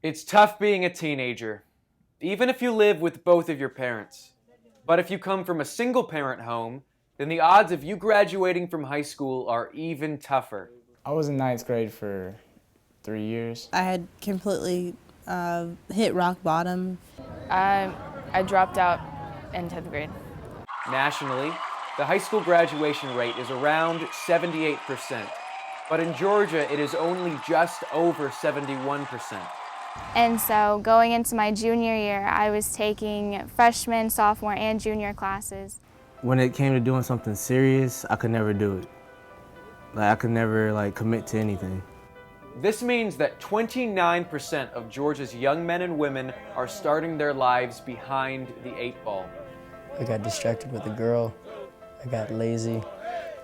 It's tough being a teenager, even if you live with both of your parents. But if you come from a single-parent home, then the odds of you graduating from high school are even tougher. I was in ninth grade for 3 years. I had completely hit rock bottom. I dropped out in 10th grade. Nationally, the high school graduation rate is around 78%, but in Georgia it is only just over 71%. And so going into my junior year, I was taking freshman, sophomore, and junior classes. When it came to doing something serious, I could never do it. I could never commit to anything. This means that 29% of Georgia's young men and women are starting their lives behind the 8 ball. I got distracted with a girl, I got lazy,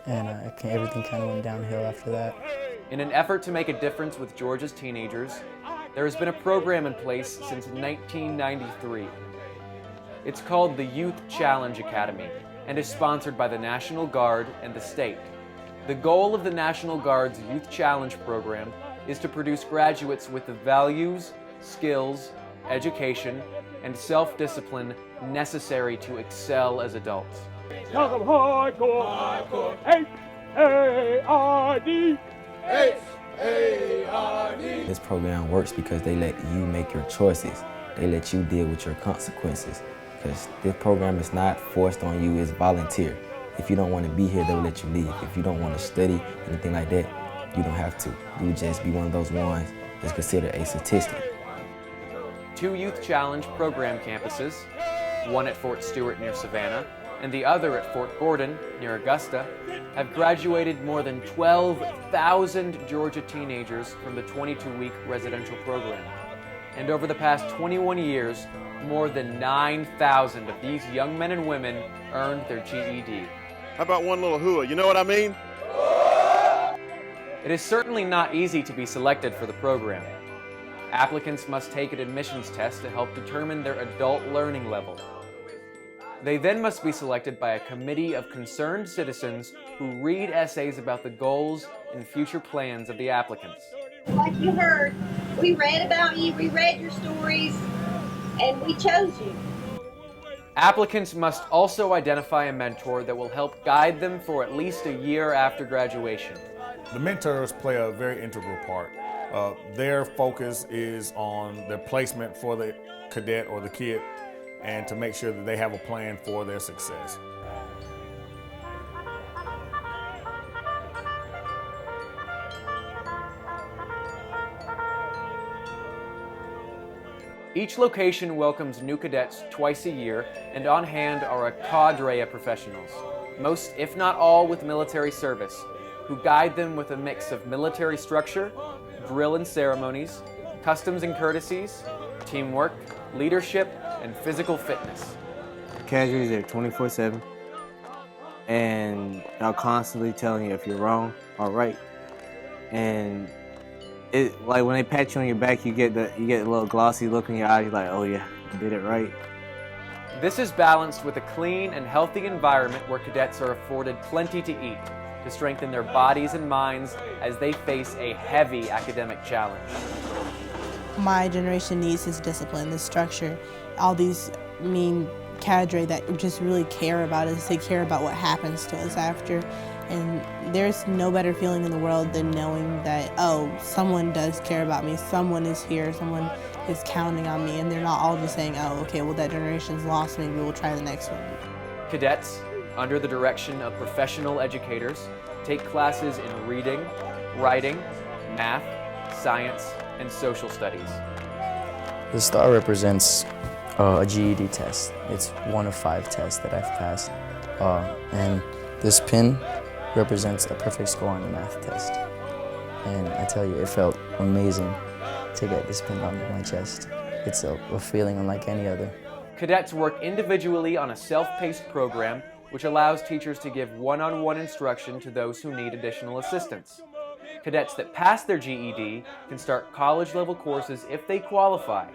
and everything kind of went downhill after that. In an effort to make a difference with Georgia's teenagers, there has been a program in place since 1993. It's called the Youth Challenge Academy and is sponsored by the National Guard and the state. The goal of the National Guard's Youth Challenge program is to produce graduates with the values, skills, education, and self-discipline necessary to excel as adults. H-A-R-D! This program works because they let you make your choices. They let you deal with your consequences. Because this program is not forced on you, it's volunteer. If you don't want to be here, they'll let you leave. If you don't want to study, anything like that, you don't have to. You would just be one of those ones that's considered a statistic. 2 Youth Challenge program campuses, one at Fort Stewart near Savannah, and the other at Fort Gordon near Augusta, have graduated more than 12,000 Georgia teenagers from the 22-week residential program. And over the past 21 years, more than 9,000 of these young men and women earned their GED. How about one little hooah, you know what I mean? It is certainly not easy to be selected for the program. Applicants must take an admissions test to help determine their adult learning level. They then must be selected by a committee of concerned citizens who read essays about the goals and future plans of the applicants. Like you heard, we read about you, we read your stories, and we chose you. Applicants must also identify a mentor that will help guide them for at least a year after graduation. The mentors play a very integral part. Their focus is on the placement for the cadet or the kid and to make sure that they have a plan for their success. Each location welcomes new cadets twice a year, and on hand are a cadre of professionals, most if not all with military service, who guide them with a mix of military structure, drill and ceremonies, customs and courtesies, teamwork, leadership, and physical fitness. Cadres are 24/7, and they're constantly telling you if you're wrong or right. And when they pat you on your back, you get a little glossy look in your eyes. You're like, oh yeah, I did it right. This is balanced with a clean and healthy environment where cadets are afforded plenty to eat to strengthen their bodies and minds as they face a heavy academic challenge. My generation needs this discipline, this structure, all these mean cadre that just really care about us. They care about what happens to us after. And there's no better feeling in the world than knowing that, oh, someone does care about me, someone is here, someone is counting on me, and they're not all just saying, oh, okay, well, that generation's lost, maybe we'll try the next one. Cadets, under the direction of professional educators, take classes in reading, writing, math, science, and social studies. The star represents a GED test. It's one of 5 tests that I've passed. And this pin represents a perfect score on the math test. And I tell you, it felt amazing to get this pin on my chest. It's a feeling unlike any other. Cadets work individually on a self-paced program which allows teachers to give one-on-one instruction to those who need additional assistance. Cadets that pass their GED can start college-level courses if they qualify.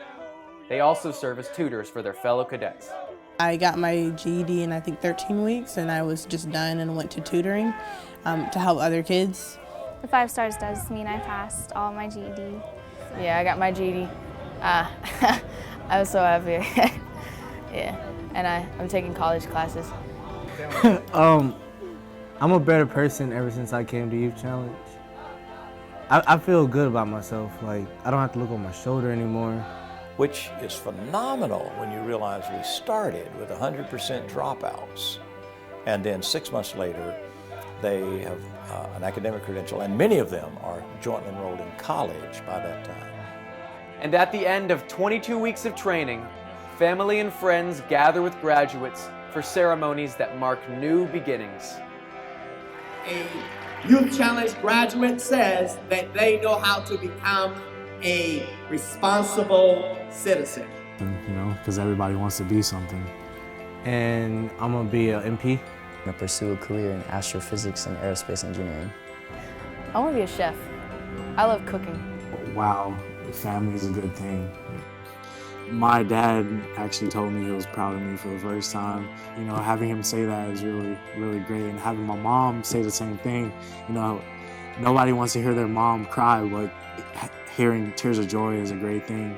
They also serve as tutors for their fellow cadets. I got my GED in, I think, 13 weeks, and I was just done and went to tutoring to help other kids. The 5 stars does mean I passed all my GED. Yeah, I got my GED I was so happy. Yeah, and I'm taking college classes. I'm a better person ever since I came to Youth Challenge. I feel good about myself. Like, I don't have to look on my shoulder anymore. Which is phenomenal when you realize we started with 100% dropouts. And then 6 months later, they have an academic credential, and many of them are jointly enrolled in college by that time. And at the end of 22 weeks of training, family and friends gather with graduates for ceremonies that mark new beginnings. A Youth Challenge graduate says that they know how to become a responsible citizen. You know, because everybody wants to be something. And I'm gonna be an MP. I'm going to pursue a career in astrophysics and aerospace engineering. I want to be a chef. I love cooking. Wow, family is a good thing. My dad actually told me he was proud of me for the first time. You know, having him say that is really, really great. And having my mom say the same thing, you know, nobody wants to hear their mom cry, but hearing tears of joy is a great thing.